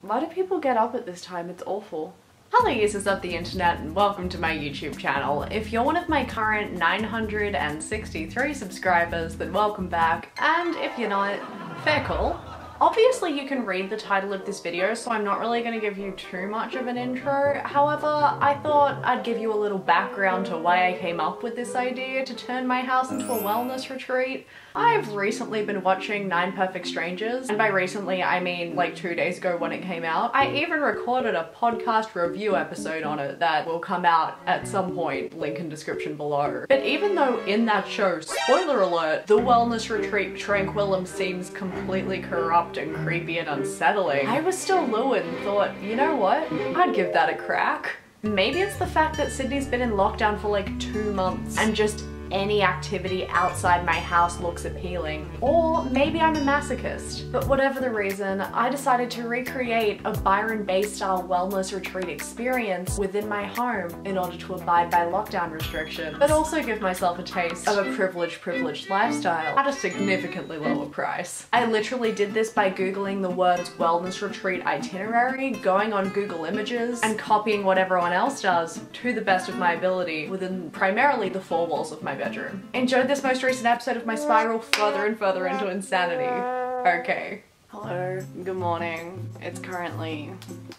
Why do people get up at this time? It's awful. Hello users of the internet and welcome to my YouTube channel. If you're one of my current 963 subscribers, then welcome back. And if you're not, fair call. Obviously you can read the title of this video, so I'm not really going to give you too much of an intro. However, I thought I'd give you a little background to why I came up with this idea to turn my house into a wellness retreat. I've recently been watching 9 Perfect Strangers, and by recently I mean like 2 days ago when it came out. I even recorded a podcast review episode on it that will come out at some point, link in description below. But even though in that show, spoiler alert, the wellness retreat Tranquillum seems completely corrupt and creepy and unsettling, I was still lured and thought, you know what, I'd give that a crack. Maybe it's the fact that Sydney's been in lockdown for like 2 months and just any activity outside my house looks appealing. Or maybe I'm a masochist. But whatever the reason, I decided to recreate a Byron Bay style wellness retreat experience within my home in order to abide by lockdown restrictions, but also give myself a taste of a privileged lifestyle at a significantly lower price. I literally did this by Googling the words wellness retreat itinerary, going on Google Images, and copying what everyone else does to the best of my ability within primarily the 4 walls of my bedroom. Enjoyed this most recent episode of my spiral further and further into insanity. Okay. Hello, good morning. It's currently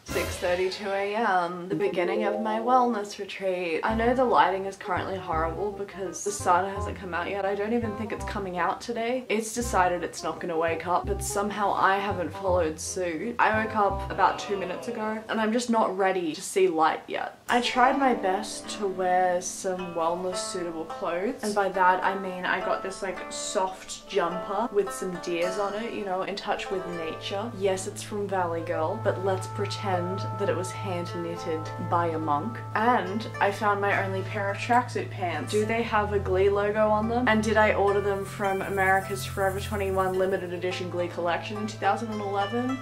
6:32 a.m. the beginning of my wellness retreat. I know the lighting is currently horrible because the sun hasn't come out yet. I don't even think it's coming out today. It's decided it's not gonna wake up, but somehow I haven't followed suit. I woke up about 2 minutes ago and I'm just not ready to see light yet. I tried my best to wear some wellness suitable clothes, and by that I mean I got this like soft jumper with some deers on it, you know, in touch with nature. Yes, it's from Valley Girl, but let's pretend that it was hand knitted by a monk. And I found my only pair of tracksuit pants. Do they have a Glee logo on them? And did I order them from America's Forever 21 limited edition Glee collection in 2011?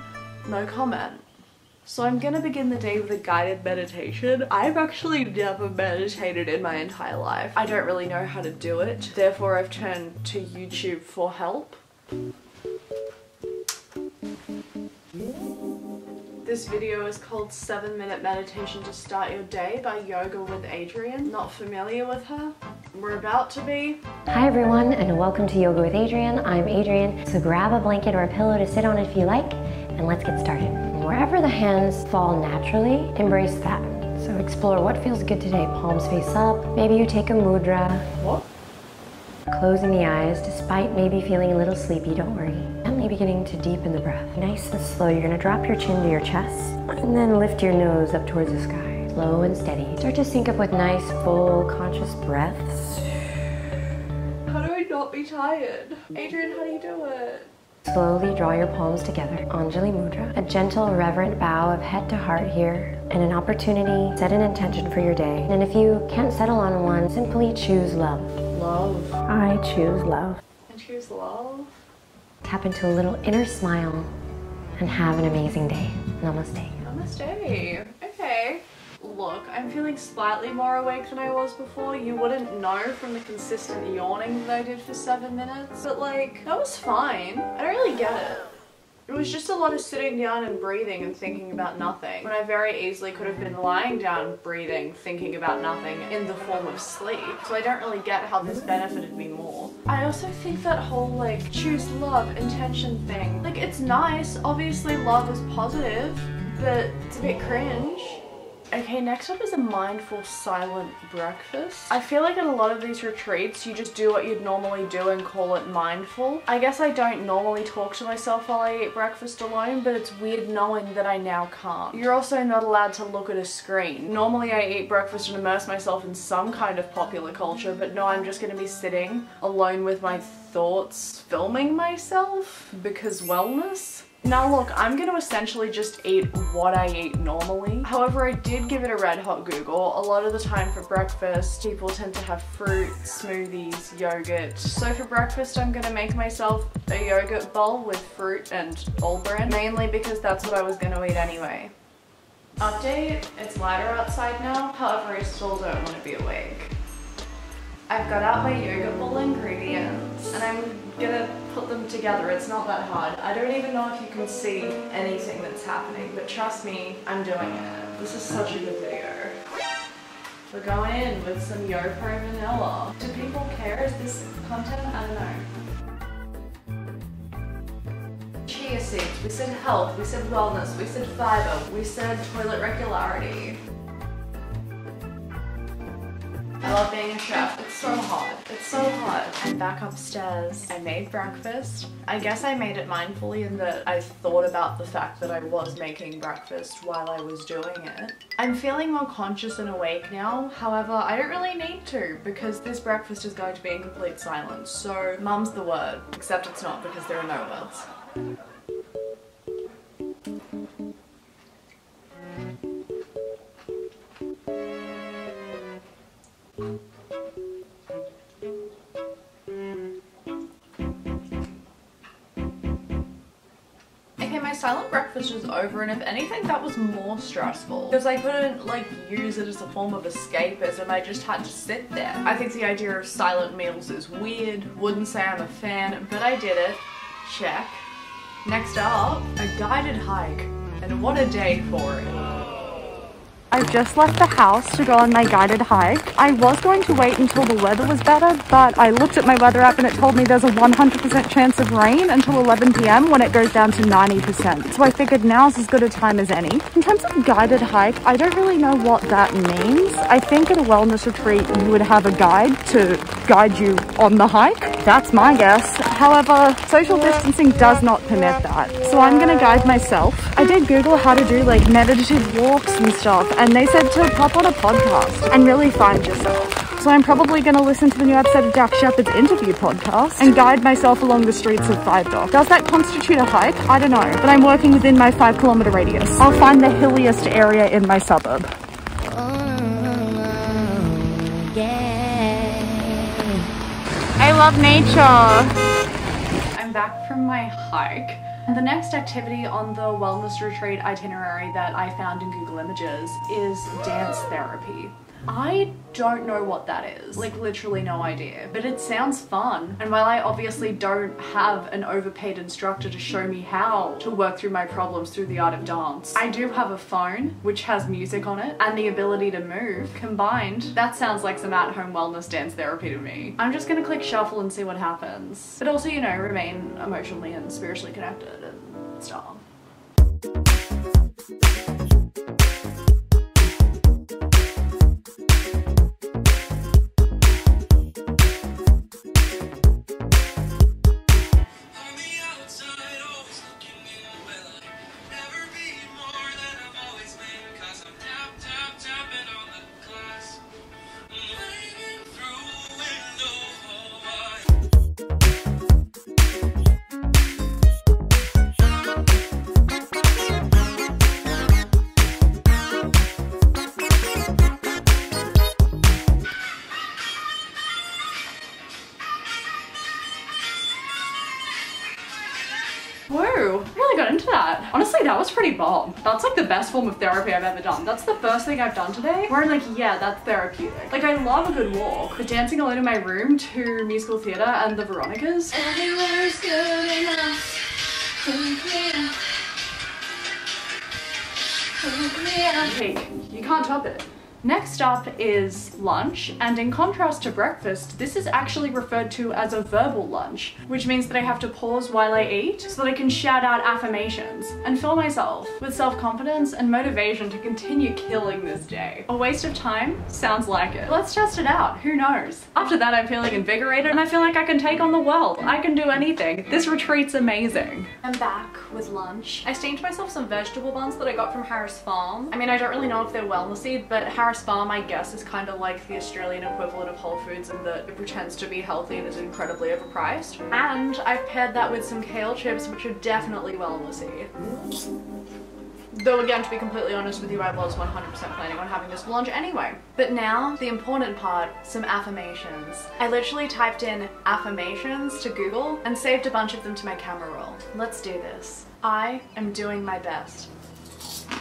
No comment. So I'm gonna begin the day with a guided meditation. I've actually never meditated in my entire life. I don't really know how to do it. Therefore, I've turned to YouTube for help. This video is called 7-Minute Meditation to Start Your Day by Yoga with Adrian. Not familiar with her? We're about to be. Hi everyone, and welcome to Yoga with Adrian. I'm Adrian. So grab a blanket or a pillow to sit on if you like, and let's get started. Wherever the hands fall naturally, embrace that. So explore what feels good today. Palms face up. Maybe you take a mudra. What? Closing the eyes, despite maybe feeling a little sleepy, don't worry. Gently beginning to deepen the breath. Nice and slow, you're gonna drop your chin to your chest, and then lift your nose up towards the sky. Slow and steady. Start to sync up with nice, full, conscious breaths. How do I not be tired? Adrian, how do you do it? Slowly draw your palms together. Anjali Mudra. A gentle, reverent bow of head to heart here, and an opportunity, set an intention for your day. And if you can't settle on one, simply choose love. Love. I choose love. I choose love. Tap into a little inner smile and have an amazing day. Namaste. Namaste. Okay. Look, I'm feeling slightly more awake than I was before. You wouldn't know from the consistent yawning that I did for 7 minutes, but like, that was fine. I don't really get it. It was just a lot of sitting down and breathing and thinking about nothing, when I very easily could have been lying down, breathing, thinking about nothing in the form of sleep. So I don't really get how this benefited me more. I also think that whole like choose love intention thing, like it's nice. Obviously love is positive, but it's a bit cringe. Okay, next up is a mindful silent breakfast. I feel like at a lot of these retreats, you just do what you'd normally do and call it mindful. I guess I don't normally talk to myself while I eat breakfast alone, but it's weird knowing that I now can't. You're also not allowed to look at a screen. Normally I eat breakfast and immerse myself in some kind of popular culture, but no, I'm just gonna be sitting alone with my thoughts, filming myself, because wellness. Now look, I'm going to essentially just eat what I eat normally. However, I did give it a red hot Google. A lot of the time for breakfast, people tend to have fruit, smoothies, yogurt. So for breakfast, I'm going to make myself a yogurt bowl with fruit and all bran, mainly because that's what I was going to eat anyway. Update, it's lighter outside now. However, I still don't want to be awake. I've got out my yogurt bowl ingredients and I'm gonna put them together. It's not that hard. I don't even know if you can see anything that's happening, but trust me, I'm doing it. This is such a good video. We're going in with some Yoko vanilla. Do people care? Is this content? I don't know. Chia seeds. We said health. We said wellness. We said fiber. We said toilet regularity. I love being a chef. It's so hot. It's so hot. I'm back upstairs. I made breakfast. I guess I made it mindfully in that I thought about the fact that I was making breakfast while I was doing it. I'm feeling more conscious and awake now. However, I don't really need to because this breakfast is going to be in complete silence. So mum's the word, except it's not because there are no words. Okay, my silent breakfast is over, and if anything that was more stressful because I couldn't like use it as a form of escapism. I just had to sit there. I think the idea of silent meals is weird. Wouldn't say I'm a fan, but I did it. Check. Next up, a guided hike, and what a day for it. I've just left the house to go on my guided hike. I was going to wait until the weather was better, but I looked at my weather app and it told me there's a 100% chance of rain until 11 p.m. when it goes down to 90%. So I figured now's as good a time as any. In terms of guided hike, I don't really know what that means. I think at a wellness retreat, you would have a guide to guide you on the hike. That's my guess. However, social distancing does not permit that. So I'm gonna guide myself. I did Google how to do like meditative walks and stuff, and they said to pop on a podcast and really find yourself. So I'm probably going to listen to the new episode of Jack Shepard's interview podcast and guide myself along the streets of Five Dock. Does that constitute a hike? I don't know, but I'm working within my 5-kilometer radius. I'll find the hilliest area in my suburb. I love nature. I'm back from my hike. And the next activity on the wellness retreat itinerary that I found in Google Images is dance therapy. I don't know what that is, like literally no idea, but it sounds fun. And while I obviously don't have an overpaid instructor to show me how to work through my problems through the art of dance, I do have a phone which has music on it and the ability to move. Combined, that sounds like some at-home wellness dance therapy to me. I'm just gonna click shuffle and see what happens. But also, you know, remain emotionally and spiritually connected and stuff. Whoa, really got into that. Honestly, that was pretty bomb. That's like the best form of therapy I've ever done. That's the first thing I've done today where I'm like, yeah, that's therapeutic. Like, I love a good walk, but dancing alone in my room to musical theatre and the Veronicas. Everywhere's good enough. Peak. You can't top it. Next up is lunch, and in contrast to breakfast, this is actually referred to as a verbal lunch, which means that I have to pause while I eat so that I can shout out affirmations and fill myself with self-confidence and motivation to continue killing this day. A waste of time? Sounds like it. Let's test it out, who knows? After that, I'm feeling invigorated and I feel like I can take on the world. I can do anything. This retreat's amazing. I'm back with lunch. I steamed myself some vegetable buns that I got from Harris Farm. I mean, I don't really know if they're wellnessy, but Harris Farm, I guess, is kind of like the Australian equivalent of Whole Foods in that it pretends to be healthy and is incredibly overpriced. And I've paired that with some kale chips, which are definitely wellnessy. Though again, to be completely honest with you, I was 100% planning on having this for lunch anyway. But now, the important part, some affirmations. I literally typed in affirmations to Google and saved a bunch of them to my camera roll. Let's do this. I am doing my best.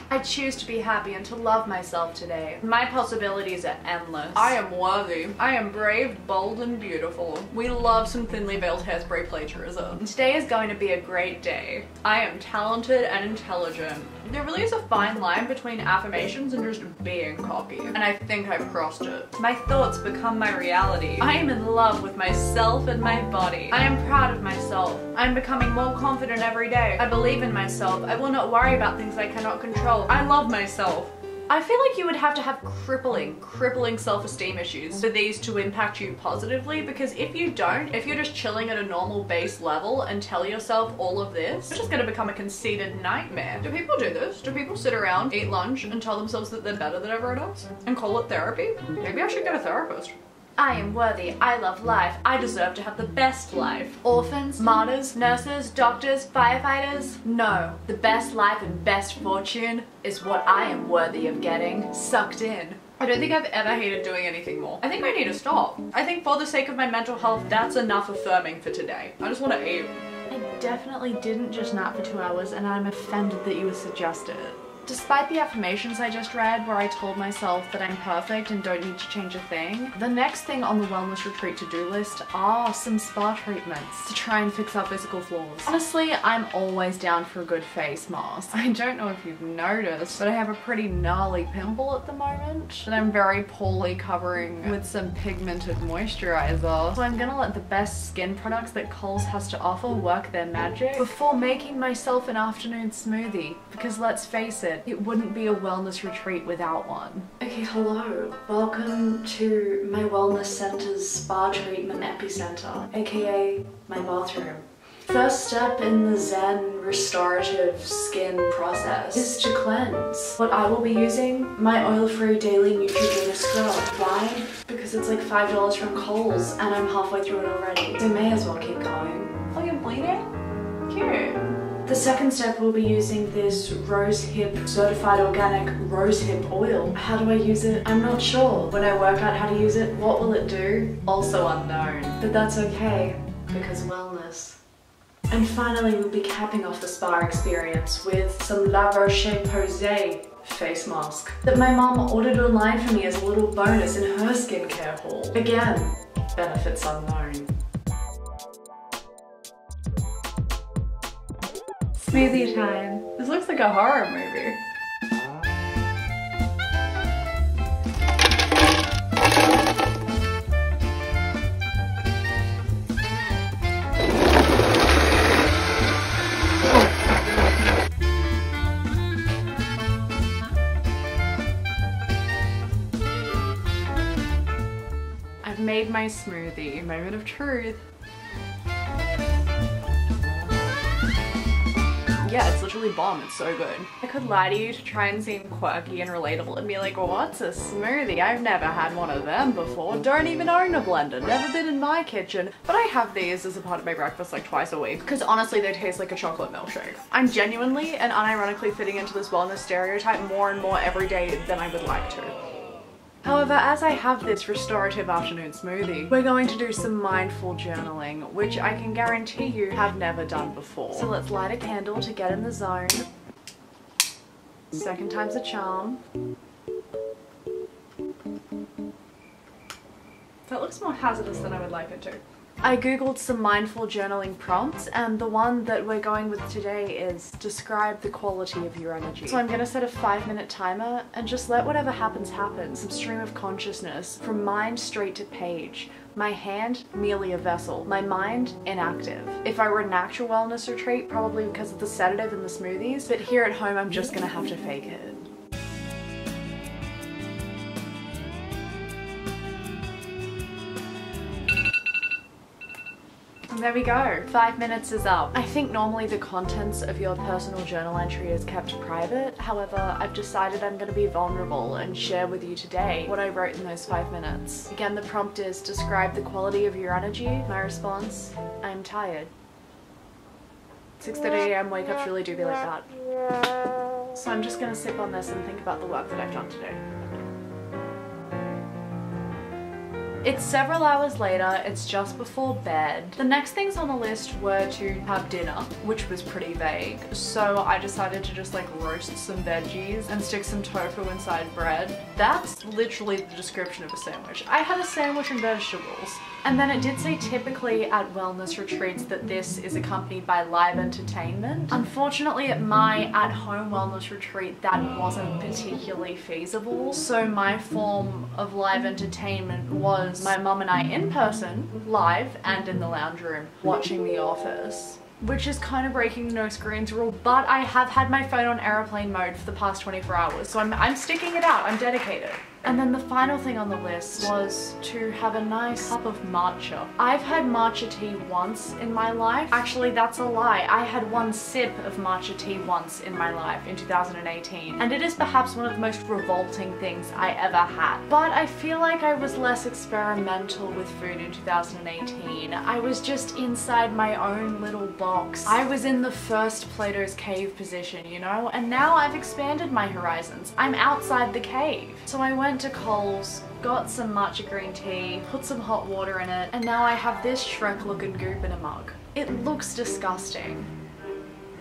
I choose to be happy and to love myself today. My possibilities are endless. I am worthy. I am brave, bold, and beautiful. We love some thinly veiled hairspray plagiarism. Today is going to be a great day. I am talented and intelligent. There really is a fine line between affirmations and just being cocky, and I think I've crossed it. My thoughts become my reality. I am in love with myself and my body. I am proud of myself. I am becoming more confident every day. I believe in myself. I will not worry about things I cannot control. I love myself. I feel like you would have to have crippling self-esteem issues for these to impact you positively, because if you don't, if you're just chilling at a normal base level and tell yourself all of this, it's just gonna become a conceited nightmare. Do people do this? Do people sit around, eat lunch, and tell themselves that they're better than everyone else? And call it therapy? Maybe I should get a therapist. I am worthy, I love life, I deserve to have the best life. Orphans, martyrs, nurses, doctors, firefighters? No, the best life and best fortune is what I am worthy of getting sucked in. I don't think I've ever hated doing anything more. I think I need to stop. I think for the sake of my mental health, that's enough affirming for today. I just want to eat. I definitely didn't just nap for 2 hours, and I'm offended that you would suggest it. Despite the affirmations I just read where I told myself that I'm perfect and don't need to change a thing, the next thing on the wellness retreat to-do list are some spa treatments to try and fix our physical flaws. Honestly, I'm always down for a good face mask. I don't know if you've noticed, but I have a pretty gnarly pimple at the moment that I'm very poorly covering with some pigmented moisturizer. So I'm gonna let the best skin products that Kohl's has to offer work their magic before making myself an afternoon smoothie, because let's face it wouldn't be a wellness retreat without one. Okay, hello. Welcome to my wellness center's spa treatment epicenter, aka my bathroom. First step in the Zen restorative skin process is to cleanse. What I will be using, my oil-free daily Neutrogena scrub. Why? Because it's like $5 from Kohl's and I'm halfway through it already. So may as well keep going. Oh, you're bleeding? Cute. The second step, we'll be using this rosehip certified organic rosehip oil. How do I use it? I'm not sure. When I work out how to use it, what will it do? Also unknown. But that's okay, because wellness. And finally, we'll be capping off the spa experience with some La Roche-Posay face mask that my mom ordered online for me as a little bonus in her skincare haul. Again, benefits unknown. Smoothie time. This looks like a horror movie. I've made my smoothie. Moment of truth. Yeah, it's literally bomb. It's so good. I could lie to you to try and seem quirky and relatable and be like, what's a smoothie? I've never had one of them before. Don't even own a blender. Never been in my kitchen. But I have these as a part of my breakfast like twice a week because honestly they taste like a chocolate milkshake. I'm genuinely and unironically fitting into this wellness stereotype more and more every day than I would like to. However, as I have this restorative afternoon smoothie, we're going to do some mindful journaling, which I can guarantee you have never done before. So let's light a candle to get in the zone. Second time's a charm. That looks more hazardous than I would like it to. I googled some mindful journaling prompts, and the one that we're going with today is describe the quality of your energy. So I'm gonna set a 5-minute timer and just let whatever happens happen. Some stream of consciousness from mind straight to page. My hand, merely a vessel. My mind, inactive. If I were an actual wellness retreat, probably because of the sedative and the smoothies, but here at home I'm just gonna have to fake it. And there we go, 5 minutes is up. I think normally the contents of your personal journal entry is kept private. However, I've decided I'm going to be vulnerable and share with you today what I wrote in those 5 minutes. Again, the prompt is describe the quality of your energy. My response, I'm tired. 6:30 AM wake ups really do be like that. So I'm just going to sip on this and think about the work that I've done today. It's several hours later, it's just before bed. The next things on the list were to have dinner, which was pretty vague. So I decided to just like roast some veggies and stick some tofu inside bread. That's literally the description of a sandwich. I had a sandwich and vegetables. And then it did say typically at wellness retreats that this is accompanied by live entertainment. Unfortunately at my at-home wellness retreat that wasn't particularly feasible. So my form of live entertainment was my mum and I in person, live and in the lounge room, watching The Office. Which is kind of breaking the no screens rule, but I have had my phone on airplane mode for the past 24 hours, so I'm sticking it out, I'm dedicated. And then the final thing on the list was to have a nice cup of matcha. I've had matcha tea once in my life. Actually, that's a lie. I had one sip of matcha tea once in my life in 2018. And it is perhaps one of the most revolting things I ever had. But I feel like I was less experimental with food in 2018. I was just inside my own little box. I was in the first Plato's cave position, you know? And now I've expanded my horizons. I'm outside the cave. So I went to Coles, got some matcha green tea, put some hot water in it, and now I have this Shrek looking goop in a mug. It looks disgusting.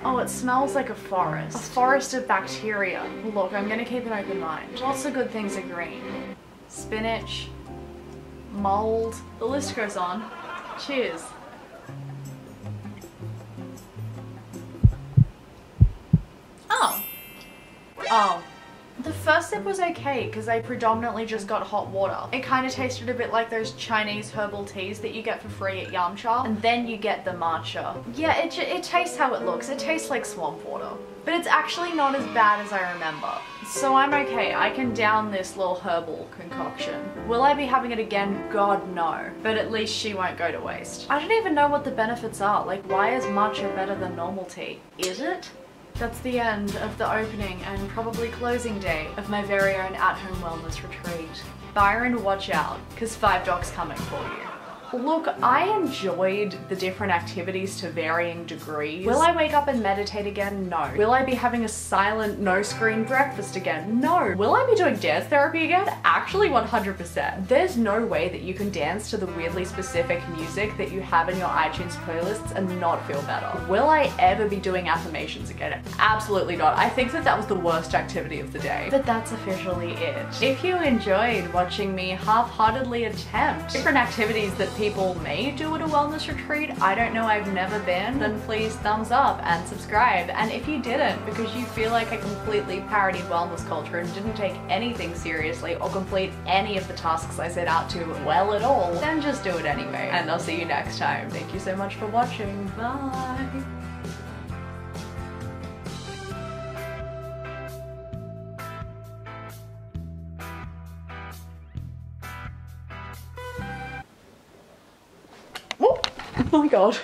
Oh, it smells like a forest of bacteria. Look, I'm gonna keep an open mind. Lots of good things are green. Spinach, mold, the list goes on. Cheers. Oh. The first sip was okay because I predominantly just got hot water. It kind of tasted a bit like those Chinese herbal teas that you get for free at Yamcha, and then you get the matcha. Yeah, it tastes how it looks. It tastes like swamp water. But it's actually not as bad as I remember. So I'm okay. I can down this little herbal concoction. Will I be having it again? God, no. But at least she won't go to waste. I don't even know what the benefits are. Like, why is matcha better than normal tea? Is it? That's the end of the opening and probably closing day of my very own at-home wellness retreat. Byron, watch out, because 5 docs coming for you. Look, I enjoyed the different activities to varying degrees. Will I wake up and meditate again? No. Will I be having a silent, no-screen breakfast again? No. Will I be doing dance therapy again? Actually, 100%. There's no way that you can dance to the weirdly specific music that you have in your iTunes playlists and not feel better. Will I ever be doing affirmations again? Absolutely not. I think that was the worst activity of the day. But that's officially it. If you enjoyed watching me half-heartedly attempt different activities that people may do at a wellness retreat, I don't know, I've never been, then please thumbs up and subscribe. And if you didn't, because you feel like I completely parodied wellness culture and didn't take anything seriously or complete any of the tasks I set out to well at all, then just do it anyway. And I'll see you next time. Thank you so much for watching. Bye. Oh my god.